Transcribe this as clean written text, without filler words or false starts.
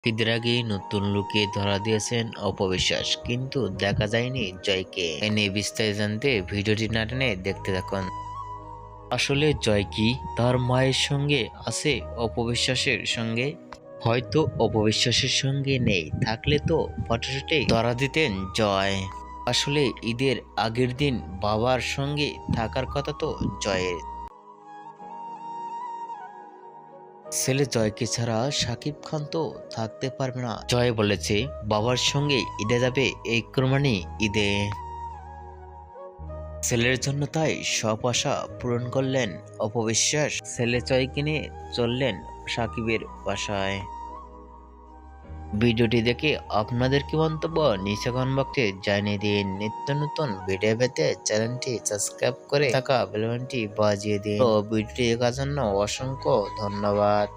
ঈদের আগেই নতুন লুকে ধরা দিয়েছেন অপবিশ্বাস, কিন্তু দেখা যায়নি জয়কে। এ নিয়ে বিস্তারিত জানতে ভিডিওটি না টেনে দেখতে থাকুন। আসলে জয় কি তার মায়ের সঙ্গে আছে অপবিশ্বাসের সঙ্গে? হয়তো অপবিশ্বাসের সঙ্গে নেই, থাকলে তো ফটোশুটে ধরা দিতেন জয়। আসলে ঈদের আগের দিন বাবার সঙ্গে থাকার কথা তো জয়ের। ছেলে জয়কে ছাড়া শাকিব খান তো থাকতে পারবে না। জয় বলেছে বাবার সঙ্গে ঈদে যাবে এই কোরবানি ঈদে। ছেলের জন্য তাই সব আশা পূরণ করলেন অপবিশ্বাস। ছেলে জয়কে নিয়ে চললেন সাকিবের বাসায়। ভিডিওটি দেখে আপনাদের কি মন্তব্য নিচে কমেন্ট বক্সে জানিয়ে দিন। নিত্য নতুন ভিডিও পেতে চ্যানেলটি সাবস্ক্রাইব করে থাকা বেল বাটনটি বাজিয়ে দিন। তো ভিডিওটি দেখার জন্য অসংখ্য ধন্যবাদ।